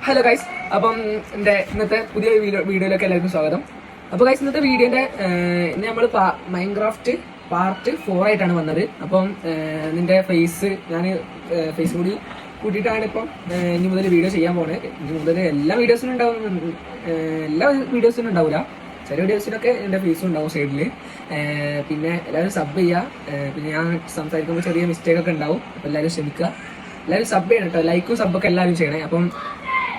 Hello guys, അപ്പം എൻ്റെ ഇന്നത്തെ പുതിയ വീഡിയോയിലേക്ക് എല്ലാവർക്കും സ്വാഗതം. അപ്പോൾ ഗൈസ്, ഇന്നത്തെ വീഡിയോൻ്റെ നമ്മൾ മൈൻക്രാഫ്റ്റ് പാർട്ട് 4 ആയിട്ടാണ് വന്നത്. അപ്പം നിൻ്റെ ഫേസ് ഞാൻ ഫേസ് കൂടി കൂട്ടിയിട്ടാണ് ഇപ്പം ഇനി മുതൽ വീഡിയോ ചെയ്യാൻ പോകുന്നത്. ഇനി മുതൽ എല്ലാ വീഡിയോസിനും ഉണ്ടാവില്ല, ചില വീഡിയോസിനൊക്കെ എൻ്റെ ഫേസും ഉണ്ടാവും സൈഡിൽ. പിന്നെ എല്ലാവരും സബ് ചെയ്യുക. പിന്നെ ഞാൻ സംസാരിക്കുമ്പോൾ ചെറിയ മിസ്റ്റേക്കൊക്കെ ഉണ്ടാവും, അപ്പോൾ എല്ലാവരും ക്ഷമിക്കുക. എല്ലാവരും സബ് ചെയ്യണം കേട്ടോ, ലൈക്കും സബ്ബൊക്കെ എല്ലാവരും ചെയ്യണേ. അപ്പം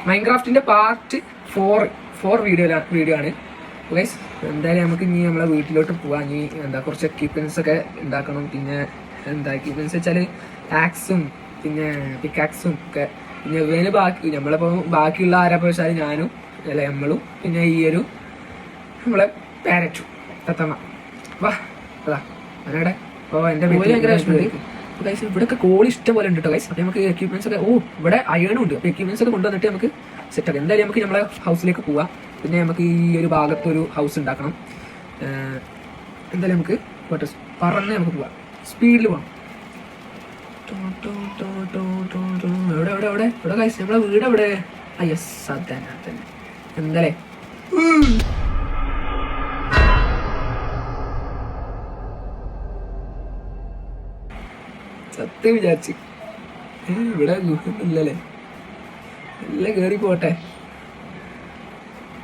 മൈൻക്രാഫ്റ്റിൻ്റെ പാർട്ട് 4 വീഡിയോ ആണ് ഗൈസ്. എന്തായാലും നമുക്ക് ഇനി നമ്മളെ വീട്ടിലോട്ട് പോവാം. ഇനി കുറച്ച് എക്യുപ്മെൻറ്റ്സ് ഒക്കെ ഉണ്ടാക്കണം. പിന്നെ എക്യുപ്മെൻറ്റ്സ് വെച്ചാൽ ആക്സും പിന്നെ പിക്കാക്സും ഒക്കെ. പിന്നെ ഇവന് നമ്മളിപ്പോൾ ബാക്കിയുള്ള ആരാപ്പോൾ വെച്ചാൽ ഞാനും അല്ല നമ്മളും പിന്നെ ഈ ഒരു നമ്മളെ പാരറ്റും തത്തമ്മ വാ അതാ അവനവിടെ. അപ്പോൾ എൻ്റെ വീട്ടിൽ ഭയങ്കര വിഷമമുണ്ട് ഗൈസ്. ഇവിടെയൊക്കെ കോൾ ഇഷ്ടം പോലെ ഉണ്ട് കേട്ടോ ഗൈസ്. അപ്പോൾ നമുക്ക് എക്യുപ്മെൻറ്റ്സ് ഒക്കെ ഇവിടെ അയണും ഉണ്ട്. അപ്പോൾ എക്യുപ്മെൻറ്റ്സ് ഒക്കെ കൊണ്ടുവന്നിട്ട് നമുക്ക് സെറ്റ് ആക്കാം. എന്തായാലും നമുക്ക് നമ്മളെ ഹൗസിലേക്ക് പോവാം. പിന്നെ നമുക്ക് ഈ ഒരു ഭാഗത്തൊരു ഹൗസ് ഉണ്ടാക്കണം. എന്തായാലും നമുക്ക് പറഞ്ഞ് നമുക്ക് പോവാം, സ്പീഡിൽ പോവാം. എവിടെ എവിടെ എവിടെ എവിടെ ഗൈസ്, നമ്മളെ വീട് എവിടെ? യെസ്, അതന്നെ അതന്നെ. എന്തായാലേ സത്യം വിചാരിച്ച് ഇവിടെ ഗുഹയൊന്നുമില്ലല്ലേ, എല്ലാം കയറി പോട്ടെ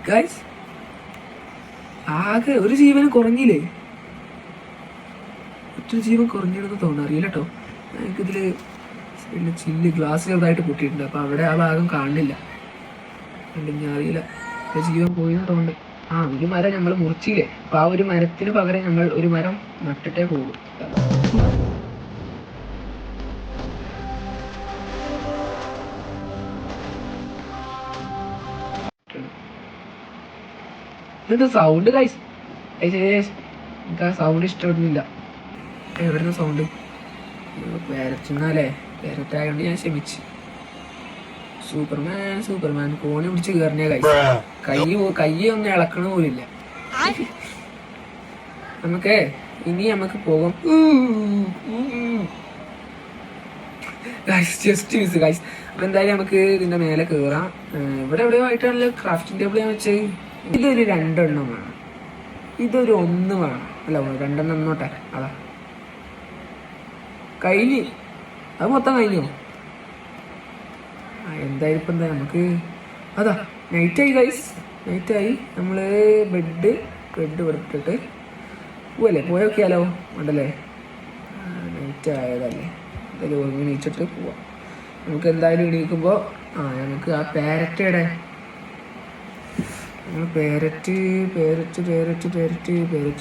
ഗൈസ്. ആകെ ഒരു ജീവനും കുറഞ്ഞില്ലേ? മറ്റൊരു ജീവൻ കുറഞ്ഞിടുന്ന് തോന്നുന്നു, അറിയില്ല കേട്ടോ. എനിക്കിതിൽ ചില്ല് ഗ്ലാസ് ചെറുതായിട്ട് പൊട്ടിയിട്ടുണ്ട്, അപ്പോൾ അവിടെ ആ ഭാഗം കാണുന്നില്ല. ഞാൻ അറിയില്ല ഒരു ജീവൻ പോയി തോന്നുന്നുണ്ട്. ഒരു മരം നമ്മൾ മുറിച്ചില്ലേ, അപ്പോൾ ആ ഒരു മരത്തിന് പകരം നമ്മൾ ഒരു മരം നട്ടിട്ടേ പോകും. ഇതെന്താ സൗണ്ട് ഗൈസ്? എനിക്ക് ആ സൗണ്ട് ഇഷ്ടപ്പെടുന്നില്ല. എവിടുന്ന സൗണ്ട്? പേരച്ചെന്നാലേ, പേരറ്റായോണ്ട് ഞാൻ ക്ഷമിച്ച്. സൂപ്പർമാൻ കോണി പിടിച്ച് കയറിയ ഗൈസ്. കൈ ഒന്നും ഇളക്കണ പോലില്ല. നമുക്ക് പോകും ജസ്റ്റ് മിസ് ഗൈസ്. അപ്പൊ എന്തായാലും നമുക്ക് ഇതിന്റെ മേലെ കയറാം. ഇവിടെ എവിടെയോ ആയിട്ടാണല്ലോ ക്രാഫ്റ്റിംഗ് ടേബിൾ ഞാൻ വെച്ചത്. ഇതൊരു 2 എണ്ണം വേണം, ഇതൊരു 1 വേണം. അല്ല 2 എണ്ണം എന്നോട്ടെ. അതാ കഴിഞ്ഞ്, അത് മൊത്തം കഴിഞ്ഞു. എന്തായാലും ഇപ്പം എന്താ നമുക്ക് അതാ നൈറ്റായി ഗൈസ്, നൈറ്റായി. നമ്മൾ ബെഡ് കൊടുത്തിട്ട് പോവല്ലേ, പോയോക്കിയാലോ ഉണ്ടല്ലേ? നൈറ്റ് ആയതല്ലേ, എന്തായാലും എണീച്ചിട്ട് പോവാം. നമുക്ക് എന്തായാലും എണീക്കുമ്പോൾ നമുക്ക് ആ പാരറ്റയുടെ നമ്മൾ പേരറ്റിനെ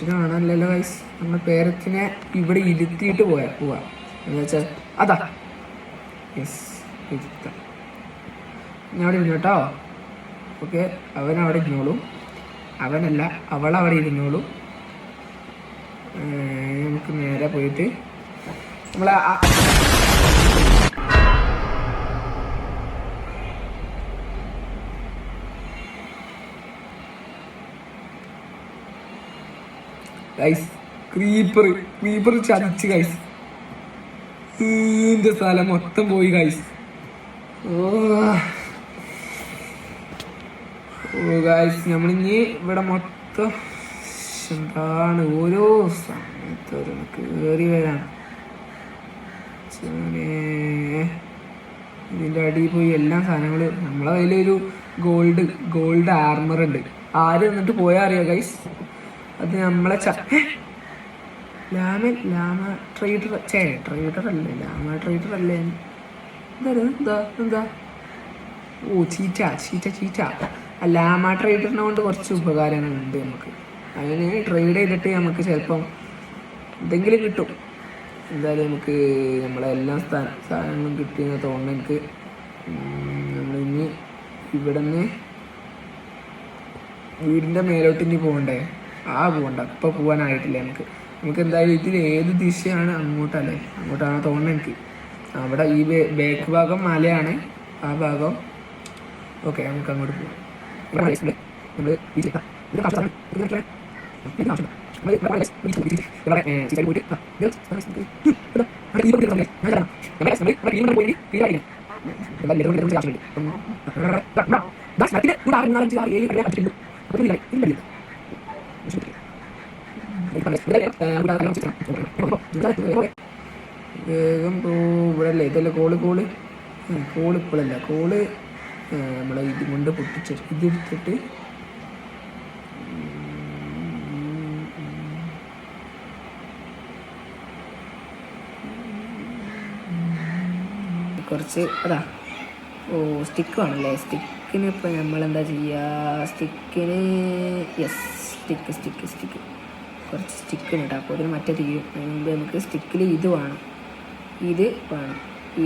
കാണാനല്ലോ ഗൈസ്. നമ്മൾ പേരറ്റിനെ ഇവിടെ ഇരുത്തിയിട്ട് പോവാം എന്ന് വെച്ചാൽ അതാ. യെസ്, ഇരുത്താം. ഞാൻ അവിടെ ഇരുന്നു കേട്ടോ. ഓക്കെ, അവനവിടെ ഇരുന്നോളും. അവനല്ല, അവളവിടെ ഇരുന്നോളും. നമുക്ക് നേരെ പോയിട്ട് നമ്മൾ ഗൈസ് ക്രീപ്പർ ചതിച്ച് ഗൈസ്. ഇതിന്റെ സ്ഥലം മൊത്തം പോയി ഗൈസ്. ഓ ഗൈസ്, നമ്മളിനി ഇവിടെ മൊത്തം എന്താണ് ഓരോ സമയത്ത് കയറി വരാൻ. ഇതിന്റെ അടിയിൽ പോയി എല്ലാ സാധനങ്ങളും. നമ്മളെ കയ്യിലൊരു ഗോൾഡ് ആർമർ ഉണ്ട്. ആര് എന്നിട്ട് പോയാൽ അറിയാം ഗൈസ്, അത് നമ്മളെ ലാമ ട്രേഡർ അല്ലേ, ലാമ ട്രേഡർ അല്ലേ? എന്താ ഓ ചീറ്റ. ലാമ ട്രേഡറിനെ കൊണ്ട് കുറച്ച് ഉപകാരങ്ങളുണ്ട് നമുക്ക്. അതിന് ട്രേഡ് ചെയ്തിട്ട് നമുക്ക് ചിലപ്പം എന്തെങ്കിലും കിട്ടും. എന്തായാലും നമുക്ക് നമ്മളെ എല്ലാ സാധനങ്ങളും കിട്ടിയെന്ന് തോന്നുന്നു എനിക്ക്. നമ്മളിനി ഇവിടെ നിന്ന് വീടിൻ്റെ മേലോട്ട് ഇനി പോകണ്ടേ? പോകണ്ട, ഇപ്പം പോകാനായിട്ടില്ല നമുക്ക് എന്തായാലും ഇതിൽ ഏത് ദിശയാണ്? അങ്ങോട്ടാണ് തോന്നുന്നത് എനിക്ക്. അവിടെ ഈ ബാക്ക് ഭാഗം മലയാണ്, ആ ഭാഗം. ഓക്കെ, നമുക്ക് അങ്ങോട്ട് പോകാം. വേഗം ഇവിടെ അല്ലേ ഇതല്ലേ കോള് ഇപ്പോഴല്ല കോള് നമ്മളെ ഇത് കൊണ്ട് പൊട്ടിച്ച് ഇതെടുത്തിട്ട് കുറച്ച് അതാ സ്റ്റിക്ക് വേണമല്ലേ. സ്റ്റിക്കിന് ഇപ്പോൾ നമ്മളെന്താ ചെയ്യുക, സ്റ്റിക്കിന് യെസ് സ്റ്റിക്ക് കുറച്ച് സ്റ്റിക്കിന് കേട്ടോ. അപ്പോൾ അതിന് മറ്റേ തീരും. അതിന് മുമ്പ് നമുക്ക് സ്റ്റിക്കിൽ ഇത് വേണം,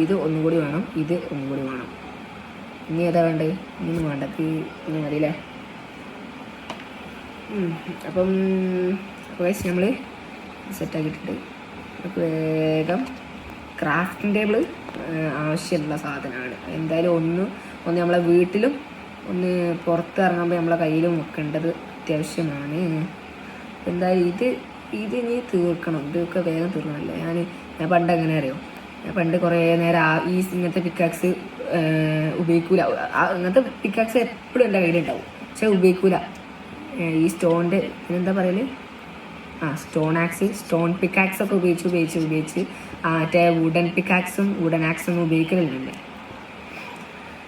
ഇത് ഒന്നും കൂടി വേണം, ഇത് ഒന്നും കൂടി വേണം. ഇനി ഏതാ വേണ്ടത്? ഇനി വേണ്ടത് ഇനി മതിയില്ലേ. അപ്പം ഗൈസ് നമ്മൾ സെറ്റാക്കിയിട്ടുണ്ട്. നമുക്ക് വേഗം ക്രാഫ്റ്റിംഗ് ടേബിൾ ആവശ്യമുള്ള സാധനമാണ്. എന്തായാലും ഒന്ന് നമ്മളെ വീട്ടിലും ഒന്ന് പുറത്ത് ഇറങ്ങുമ്പോൾ നമ്മളെ കയ്യിലും വെക്കേണ്ടത് അത്യാവശ്യമാണ്. എന്തായാലും ഇത് ഇനി തീർക്കണം. ഇതൊക്കെ വേഗം തീർക്കണമല്ലേ. ഞാൻ പണ്ട് എങ്ങനെ അറിയോ, ഞാൻ പണ്ട് കുറേ നേരം ഇങ്ങനത്തെ പിക്കാക്സ് ഉപയോഗിക്കൂല. ഇങ്ങനത്തെ പിക്കാക്സ് എപ്പോഴും എൻ്റെ കയ്യിലുണ്ടാവും, പക്ഷെ ഉപയോഗിക്കൂല. ഈ സ്റ്റോണിൻ്റെ എന്താ പറയല്, സ്റ്റോൺ പിക്കാക്സ് ഒക്കെ ഉപയോഗിച്ച് മറ്റേ വുഡൻ ആക്സും ഉപയോഗിക്കലുണ്ട്.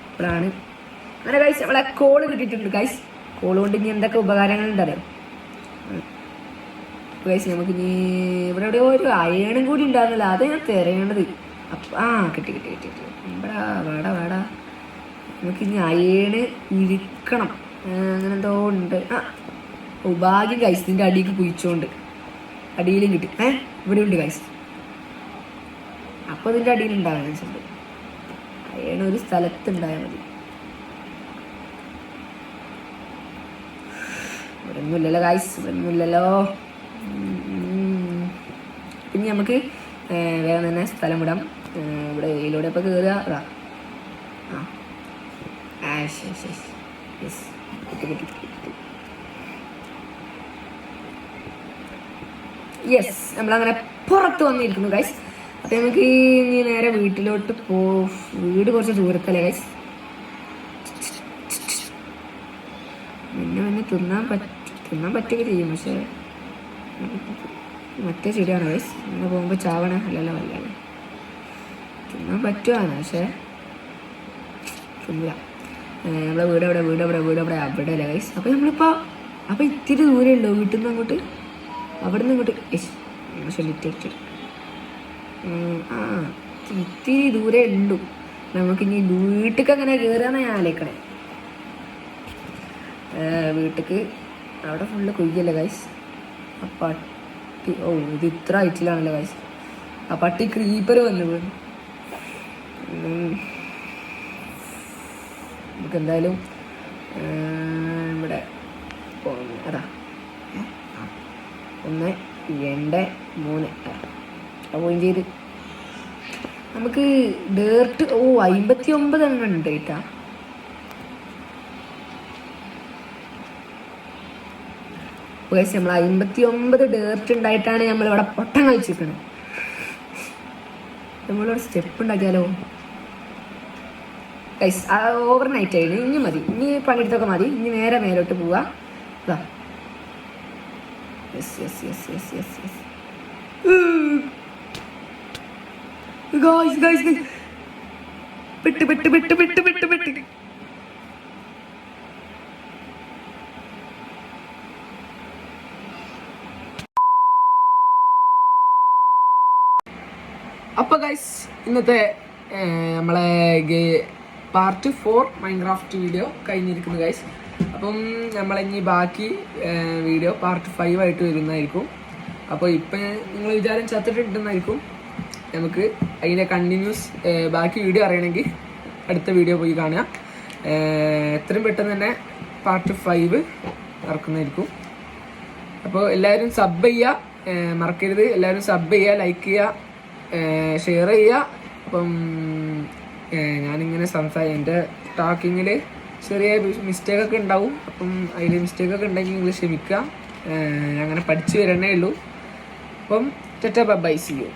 അപ്പോഴാണ് അങ്ങനെ ഗൈസ് നമ്മളെ കോള് കിട്ടിയിട്ടുണ്ട്. ഗൈസ് കോള് കൊണ്ട് ഇനി എന്തൊക്കെ ഉപകാരങ്ങളുണ്ട് അറിയാം ഗൈസ്. നമുക്കിനി ഇവിടെ എവിടെയോ ഒരു അയണും കൂടി ഉണ്ടാകുന്നില്ല, അത് ഞാൻ തിരയേണ്ടത്. കിട്ടി വേടാ നമുക്കിനി അയണ് ഇരിക്കണം, അങ്ങനെ എന്തോ ഉണ്ട്. ഭാഗ്യം ഗൈസ്, ഇതിൻ്റെ അടിക്ക് കുഴിച്ചോണ്ട് അടിയിലും കിട്ടി. ഇവിടെ ഉണ്ട് ഗൈസ്. അപ്പോൾ ഇതിൻ്റെ അടിയിൽ ഉണ്ടാകാൻ വെച്ചിട്ടുണ്ട്. അയൺ ഒരു സ്ഥലത്തുണ്ടായാൽ മതി. ഇവിടെ ഒന്നുമില്ലല്ലോ ഗൈസ്, ഇവിടെ ഒന്നുമില്ലല്ലോ. പിന്നെ നമുക്ക് വേഗം തന്നെ സ്ഥലം വിടാം. ഇവിടെ ഇതിലൂടെ ഇപ്പോൾ കയറുക. യെസ്, നമ്മളങ്ങനെ പുറത്ത് വന്നിരിക്കുന്നു ഗൈസ്. അപ്പം നമുക്ക് ഇനി നേരെ വീട്ടിലോട്ട് വീട് കുറച്ച് ദൂരത്തല്ലേ ഗൈസ്. പിന്നെ തിന്നാൻ പറ്റുകയൊക്കെ ചെയ്യും, പക്ഷേ മറ്റേ ചെടിയാണ് ഗൈസ്. ഇങ്ങനെ പോകുമ്പോൾ ചാവണ അല്ലല്ലോ തിന്നാൻ പറ്റുവാണ്, പക്ഷേ തിന്നില്ല. നമ്മളെ വീട് അവിടെ അല്ലേ ഗൈസ്. അപ്പോൾ നമ്മളിപ്പോൾ ഇത്തിരി ദൂരമേ ഉള്ളൂ വീട്ടിൽ നിന്ന് അങ്ങോട്ട്, അവിടെ നിന്ന് ഇങ്ങോട്ട്. ഇത്തിരി ദൂരേ ഉള്ളൂ. നമുക്കിനി വീട്ടിലേക്ക് അങ്ങനെ കയറാന്ന് ഞാൻ ആലോചിക്കണേ. വീട്ടിലേക്ക് അവിടെ ഫുള്ള് കൊയ്യല്ലേ ഗൈസ്. ആ പട്ടി ഇത് ഇത്ര ഹൈറ്റിലാണല്ലോ ഗൈസ്. ആ പട്ടി ക്രീപ്പർ വന്നു വീണ്. നമുക്ക് എന്തായാലും ഇവിടെ അതാ 1 2 3 പോയിന്റ് ചെയ്ത് നമുക്ക് ഡേർട്ട് 59 എണ്ണം ഉണ്ട് കേട്ടാ. നമ്മൾ 59 ഡേർട്ട് ഉണ്ടായിട്ടാണ് നമ്മളിവിടെ പൊട്ടം കളിച്ചിരിക്കുന്നത്. നമ്മളിവിടെ സ്റ്റെപ്പ് ഉണ്ടാക്കിയാലോ ഗൈസ്. ഓവർ നൈറ്റ് ആയിരുന്നു, ഇനി മതി, ഇനി പണിയെടുത്തൊക്കെ മതി. ഇനി നേരെ മേലോട്ട് പോവാ. പെട്ട് അപ്പോൾ ഗൈസ് ഇന്നത്തെ നമ്മളെ പാർട്ട് 4 മൈൻക്രാഫ്റ്റ് വീഡിയോ കഴിഞ്ഞിരിക്കുന്നു ഗൈസ്. അപ്പം നമ്മളിനി ബാക്കി വീഡിയോ പാർട്ട് 5 ആയിട്ട് വരുന്നതായിരിക്കും. അപ്പോൾ ഇപ്പം നിങ്ങൾ വിചാരം ചത്തിട്ടുണ്ടെന്നായിരിക്കും. നമുക്ക് അതിൻ്റെ കണ്ടിന്യൂസ് ബാക്കി വീഡിയോ അറിയണമെങ്കിൽ അടുത്ത വീഡിയോ പോയി കാണുക. എത്രയും പെട്ടെന്ന് തന്നെ പാർട്ട് 5 ഇറക്കുന്നതായിരിക്കും. അപ്പോൾ എല്ലാവരും സബ് ചെയ്യുക, മറക്കരുത്. എല്ലാവരും സബ് ചെയ്യുക, ലൈക്ക് ചെയ്യുക, ഷെയർ ചെയ്യുക. അപ്പം ഞാനിങ്ങനെ എൻ്റെ ടോക്കിങ്ങിൽ ചെറിയ മിസ്റ്റേക്കൊക്കെ ഉണ്ടാവും. അപ്പം അതിൽ മിസ്റ്റേക്കൊക്കെ ഉണ്ടെങ്കിൽ നിങ്ങൾ ക്ഷമിക്കുക. അങ്ങനെ പഠിച്ചു വരണേ ഉള്ളൂ. അപ്പം ബൈ, സീ യു.